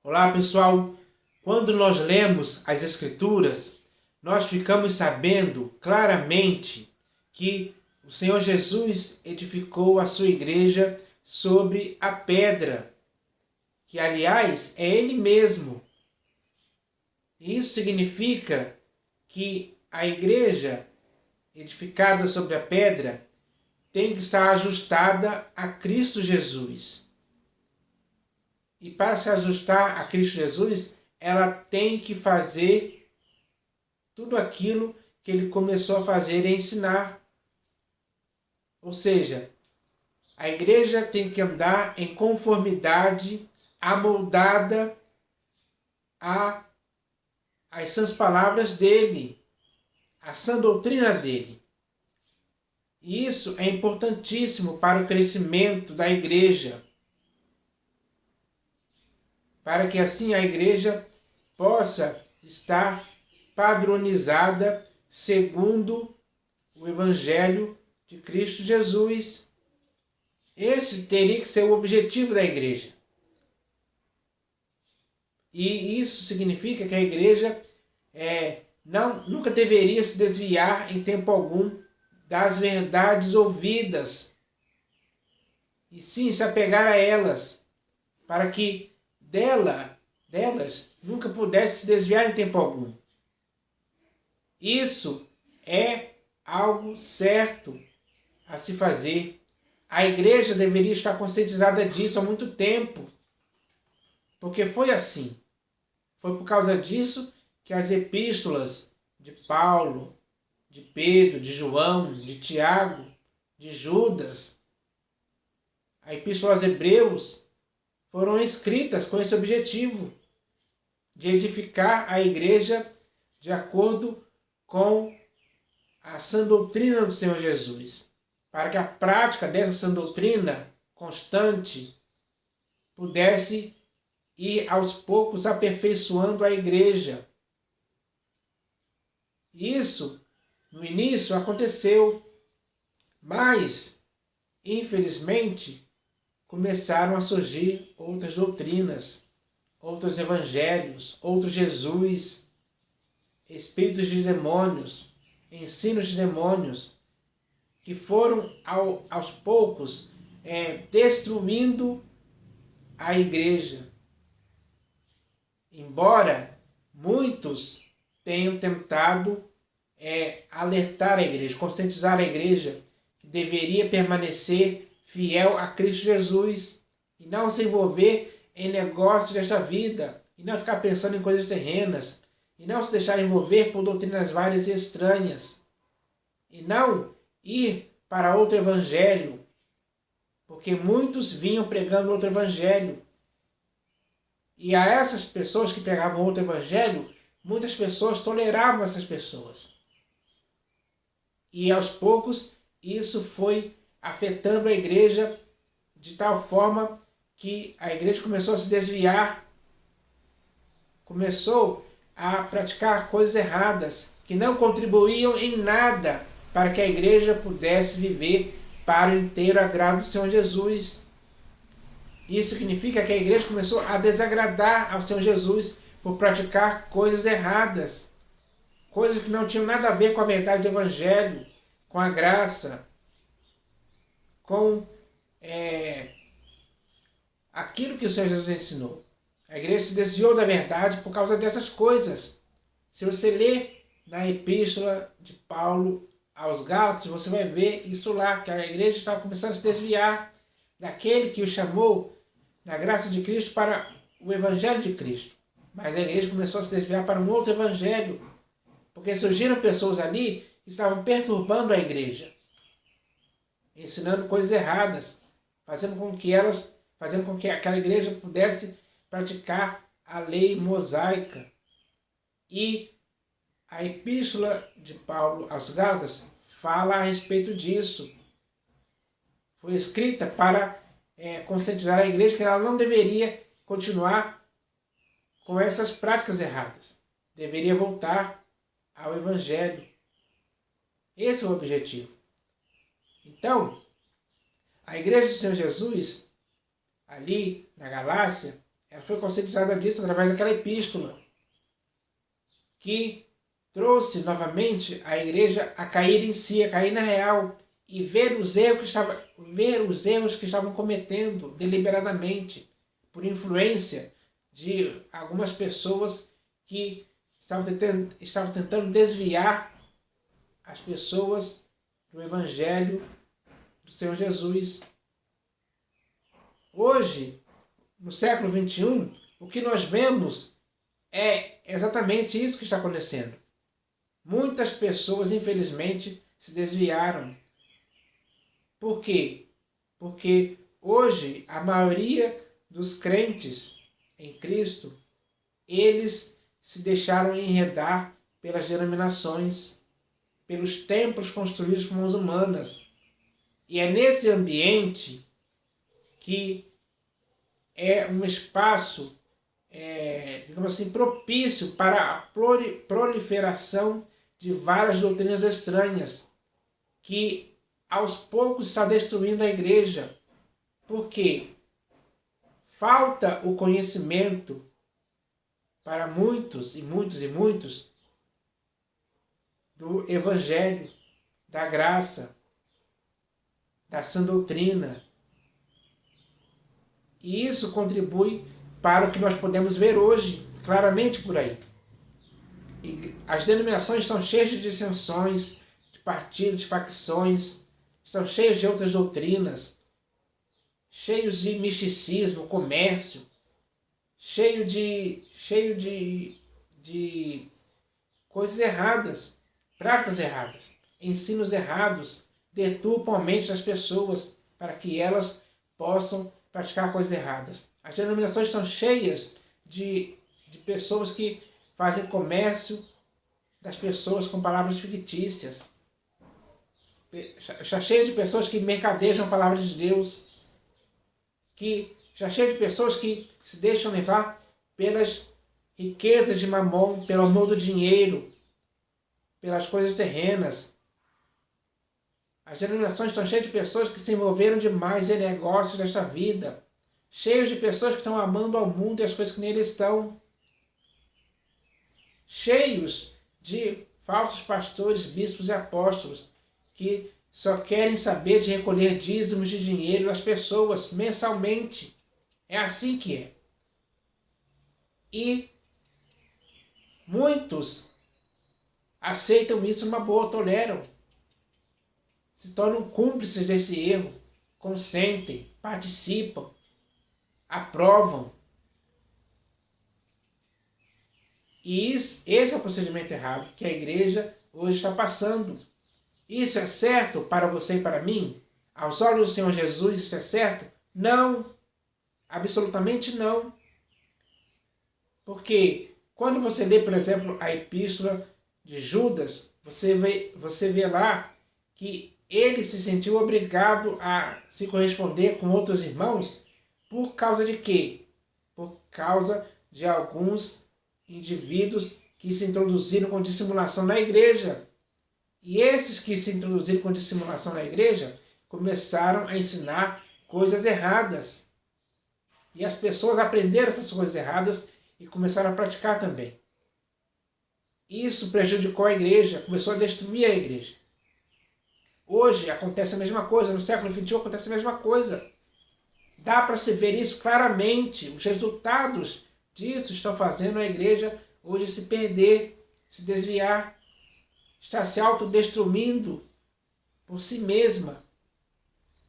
Olá pessoal, quando nós lemos as Escrituras, nós ficamos sabendo claramente que o Senhor Jesus edificou a sua igreja sobre a pedra, que aliás é Ele mesmo. Isso significa que a igreja edificada sobre a pedra tem que estar ajustada a Cristo Jesus. E para se ajustar a Cristo Jesus, ela tem que fazer tudo aquilo que ele começou a fazer e ensinar. Ou seja, a igreja tem que andar em conformidade, amoldada às sãs palavras dele, à sã doutrina dele. E isso é importantíssimo para o crescimento da igreja, para que assim a igreja possa estar padronizada segundo o Evangelho de Cristo Jesus. Esse teria que ser o objetivo da igreja. E isso significa que a igreja nunca deveria se desviar em tempo algum das verdades ouvidas, e sim se apegar a elas, para que delas nunca pudesse se desviar em tempo algum. Isso é algo certo a se fazer. A igreja deveria estar conscientizada disso há muito tempo, porque foi assim. Foi por causa disso que as epístolas de Paulo, de Pedro, de João, de Tiago, de Judas, a epístola aos Hebreus, foram escritas com esse objetivo de edificar a igreja de acordo com a sã doutrina do Senhor Jesus, para que a prática dessa sã doutrina constante pudesse ir aos poucos aperfeiçoando a igreja. Isso, no início, aconteceu, mas, infelizmente, começaram a surgir outras doutrinas, outros evangelhos, outro Jesus, espíritos de demônios, ensinos de demônios, que foram aos poucos destruindo a igreja. Embora muitos tenham tentado alertar a igreja, conscientizar a igreja que deveria permanecer fiel a Cristo Jesus e não se envolver em negócios desta vida, e não ficar pensando em coisas terrenas, e não se deixar envolver por doutrinas várias e estranhas, e não ir para outro evangelho, porque muitos vinham pregando outro evangelho. E a essas pessoas que pregavam outro evangelho, muitas pessoas toleravam essas pessoas. E aos poucos isso foi afetando a igreja de tal forma que a igreja começou a se desviar, começou a praticar coisas erradas que não contribuíam em nada para que a igreja pudesse viver para o inteiro agrado do Senhor Jesus. Isso significa que a igreja começou a desagradar ao Senhor Jesus por praticar coisas erradas, coisas que não tinham nada a ver com a verdade do Evangelho, com a graça, com aquilo que o Senhor Jesus ensinou. A igreja se desviou da verdade por causa dessas coisas. Se você ler na epístola de Paulo aos Gálatas, você vai ver isso lá, que a igreja estava começando a se desviar daquele que o chamou na graça de Cristo para o Evangelho de Cristo. Mas a igreja começou a se desviar para um outro evangelho, porque surgiram pessoas ali que estavam perturbando a igreja, ensinando coisas erradas, fazendo com que aquela igreja pudesse praticar a lei mosaica. E a epístola de Paulo aos Gálatas fala a respeito disso. Foi escrita para conscientizar a igreja que ela não deveria continuar com essas práticas erradas. Deveria voltar ao Evangelho. Esse é o objetivo. Então, a igreja do Senhor Jesus, ali na Galácia, ela foi conscientizada disso através daquela epístola, que trouxe novamente a igreja a cair em si, a cair na real, e ver os erros que estavam cometendo deliberadamente, por influência de algumas pessoas que estavam tentando desviar as pessoas do Evangelho do Senhor Jesus. Hoje, no século XXI, o que nós vemos é exatamente isso que está acontecendo. Muitas pessoas, infelizmente, se desviaram. Por quê? Porque hoje a maioria dos crentes em Cristo, eles se deixaram enredar pelas denominações, pelos templos construídos por mãos humanas. E é nesse ambiente que é um espaço, digamos assim, propício para a proliferação de várias doutrinas estranhas, que aos poucos está destruindo a igreja. Porque falta o conhecimento para muitos do Evangelho, da graça, da sã doutrina. E isso contribui para o que nós podemos ver hoje, claramente por aí. E as denominações estão cheias de dissensões, de partidos, de facções, estão cheias de outras doutrinas, cheios de misticismo, comércio, cheio de coisas erradas, práticas erradas, ensinos errados, deturpam a mente das pessoas para que elas possam praticar coisas erradas. As denominações estão cheias de pessoas que fazem comércio das pessoas com palavras fictícias. Está cheio de pessoas que mercadejam a palavra de Deus, que está cheio de pessoas que se deixam levar pelas riquezas de Mamon, pelo amor do dinheiro, pelas coisas terrenas. As denominações estão cheias de pessoas que se envolveram demais em negócios desta vida, cheios de pessoas que estão amando ao mundo e as coisas que nele estão, cheios de falsos pastores, bispos e apóstolos que só querem saber de recolher dízimos de dinheiro das pessoas mensalmente. É assim que é. E muitos aceitam isso numa boa, toleram. Se tornam cúmplices desse erro, consentem, participam, aprovam. E esse é o procedimento errado que a igreja hoje está passando. Isso é certo para você e para mim? Aos olhos do Senhor Jesus, isso é certo? Não. Absolutamente não. Porque quando você lê, por exemplo, a epístola de Judas, você vê lá que ele se sentiu obrigado a se corresponder com outros irmãos por causa de quê? Por causa de alguns indivíduos que se introduziram com dissimulação na igreja. E esses que se introduziram com dissimulação na igreja começaram a ensinar coisas erradas. E as pessoas aprenderam essas coisas erradas e começaram a praticar também. Isso prejudicou a igreja, começou a destruir a igreja. Hoje acontece a mesma coisa, no século XXI acontece a mesma coisa. Dá para se ver isso claramente. Os resultados disso estão fazendo a igreja hoje se perder, se desviar, está se autodestruindo por si mesma.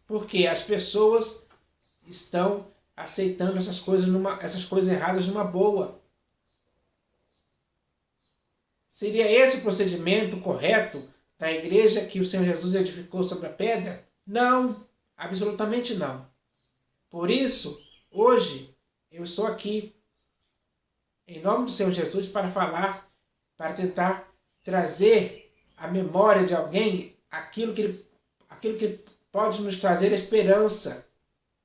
Porque as pessoas estão aceitando essas coisas erradas numa boa. Seria esse o procedimento correto da igreja que o Senhor Jesus edificou sobre a pedra? Não, absolutamente não. Por isso, hoje, eu estou aqui, em nome do Senhor Jesus, para falar, para tentar trazer à memória de alguém aquilo que pode nos trazer esperança.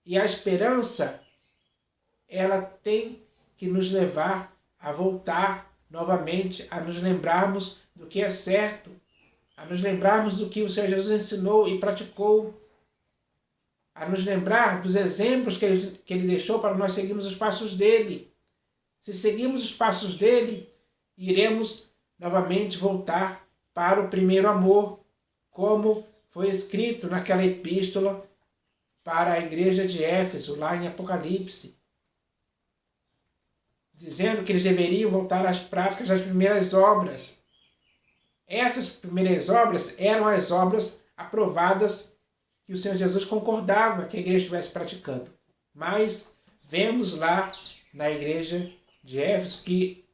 E a esperança, ela tem que nos levar a voltar novamente, a nos lembrarmos do que é certo, a nos lembrarmos do que o Senhor Jesus ensinou e praticou, a nos lembrar dos exemplos que ele deixou para nós seguirmos os passos dele. Se seguirmos os passos dele, iremos novamente voltar para o primeiro amor, como foi escrito naquela epístola para a igreja de Éfeso, lá em Apocalipse, dizendo que eles deveriam voltar às práticas das primeiras obras. Essas primeiras obras eram as obras aprovadas que o Senhor Jesus concordava que a igreja estivesse praticando. Mas vemos lá na igreja de Éfeso que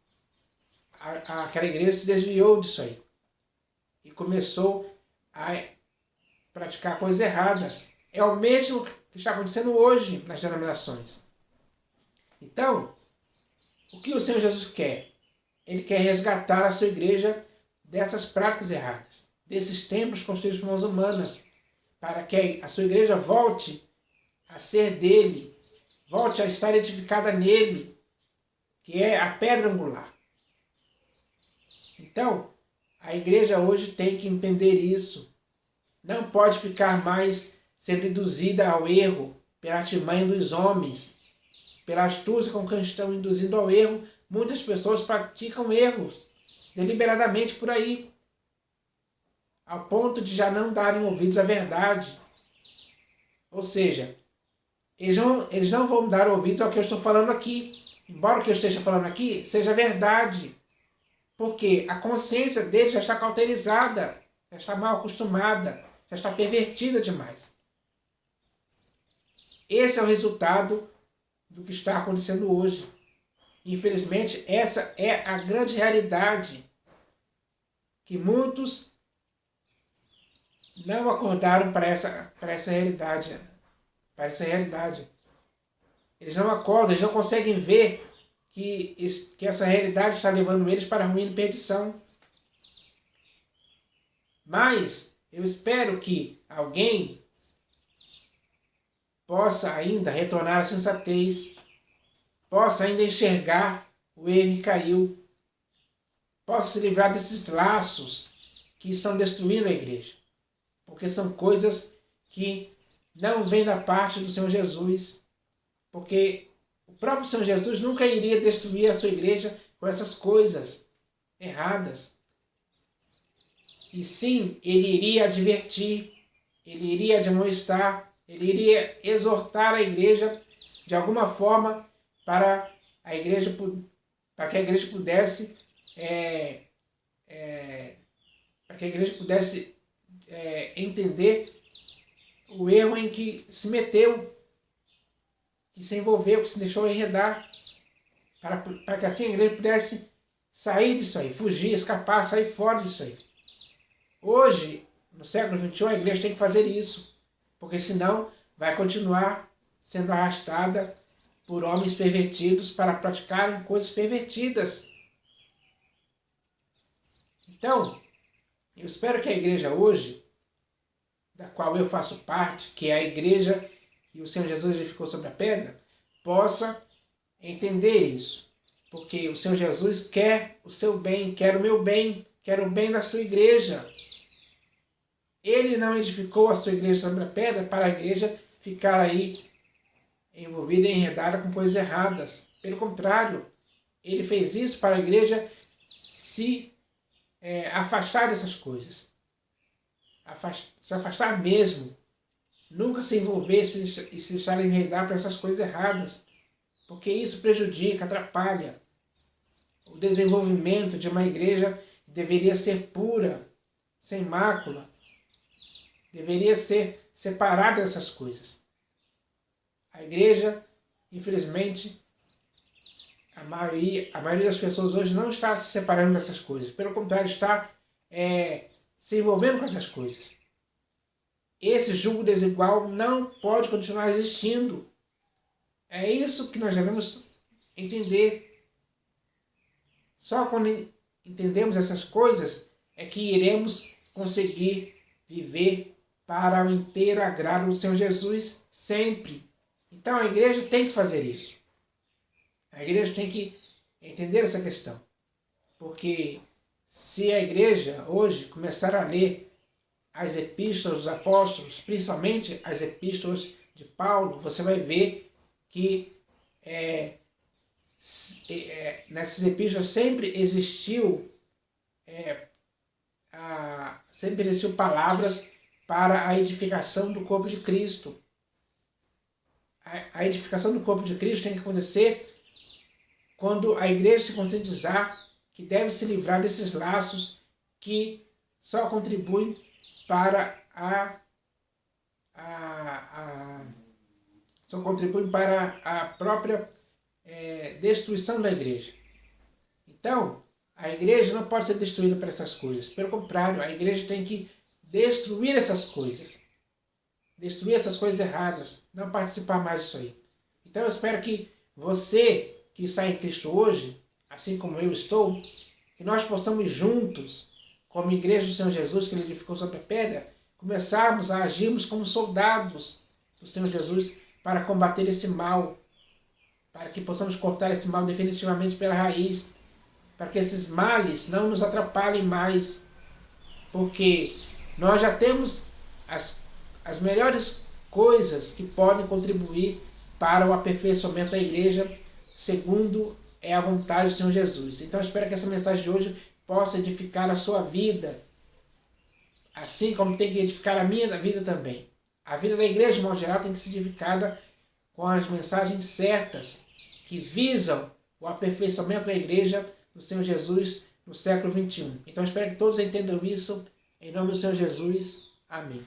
aquela igreja se desviou disso aí e começou a praticar coisas erradas. É o mesmo que está acontecendo hoje nas denominações. Então, o que o Senhor Jesus quer? Ele quer resgatar a sua igreja dessas práticas erradas, desses templos construídos por mãos humanas, para que a sua igreja volte a ser dele, volte a estar edificada nele, que é a pedra angular. Então, a igreja hoje tem que entender isso. Não pode ficar mais sendo induzida ao erro pela artimanha dos homens, pela astúcia com que estão induzindo ao erro. Muitas pessoas praticam erros deliberadamente por aí, ao ponto de já não darem ouvidos à verdade. Ou seja, eles não vão dar ouvidos ao que eu estou falando aqui, embora o que eu esteja falando aqui seja verdade, porque a consciência deles já está cauterizada, já está mal acostumada, já está pervertida demais. Esse é o resultado do que está acontecendo hoje. Infelizmente, essa é a grande realidade, que muitos não acordaram para essa realidade. Para essa realidade. Eles não acordam, eles não conseguem ver que essa realidade está levando eles para a ruína e perdição. Mas eu espero que alguém possa ainda retornar à sensatez, possa ainda enxergar o erro que caiu, possa se livrar desses laços que estão destruindo a igreja, porque são coisas que não vêm da parte do Senhor Jesus, porque o próprio Senhor Jesus nunca iria destruir a sua igreja com essas coisas erradas. E sim, ele iria advertir, ele iria admoestar, ele iria exortar a igreja de alguma forma para que a igreja pudesse entender o erro em que se meteu, que se envolveu, que se deixou enredar, para que assim a igreja pudesse sair disso aí, fugir, escapar, sair fora disso aí. Hoje, no século XXI, a igreja tem que fazer isso, porque senão vai continuar sendo arrastada por homens pervertidos para praticarem coisas pervertidas. Então, eu espero que a igreja hoje, da qual eu faço parte, que é a igreja que o Senhor Jesus edificou sobre a pedra, possa entender isso. Porque o Senhor Jesus quer o seu bem, quer o meu bem, quer o bem da sua igreja. Ele não edificou a sua igreja sobre a pedra para a igreja ficar aí envolvida e enredada com coisas erradas. Pelo contrário, ele fez isso para a igreja se afastar dessas coisas. Se afastar mesmo. Nunca se envolver e se deixar enredar para essas coisas erradas. Porque isso prejudica, atrapalha o desenvolvimento de uma igreja que deveria ser pura, sem mácula. Deveria ser separada dessas coisas. A igreja, infelizmente, a maioria das pessoas hoje não está se separando dessas coisas. Pelo contrário, está se envolvendo com essas coisas. Esse julgo desigual não pode continuar existindo. É isso que nós devemos entender. Só quando entendemos essas coisas é que iremos conseguir viver para o inteiro agrado do Senhor Jesus sempre. Então a igreja tem que fazer isso. A igreja tem que entender essa questão. Porque se a igreja hoje começar a ler as epístolas dos apóstolos, principalmente as epístolas de Paulo, você vai ver que nessas epístolas sempre existiu palavras para a edificação do corpo de Cristo. A edificação do corpo de Cristo tem que acontecer quando a igreja se conscientizar que deve se livrar desses laços que só contribuem para a própria destruição da igreja. Então, a igreja não pode ser destruída por essas coisas. Pelo contrário, a igreja tem que destruir essas coisas. Destruir essas coisas erradas. Não participar mais disso aí. Então eu espero que você que está em Cristo hoje, assim como eu estou, que nós possamos juntos, como igreja do Senhor Jesus, que Ele edificou sobre a pedra, começarmos a agirmos como soldados do Senhor Jesus para combater esse mal, para que possamos cortar esse mal definitivamente pela raiz, para que esses males não nos atrapalhem mais, porque nós já temos as melhores coisas que podem contribuir para o aperfeiçoamento da igreja, segundo é a vontade do Senhor Jesus. Então eu espero que essa mensagem de hoje possa edificar a sua vida, assim como tem que edificar a minha vida também. A vida da igreja, de modo geral, tem que ser edificada com as mensagens certas, que visam o aperfeiçoamento da igreja do Senhor Jesus no século XXI. Então eu espero que todos entendam isso, em nome do Senhor Jesus. Amém.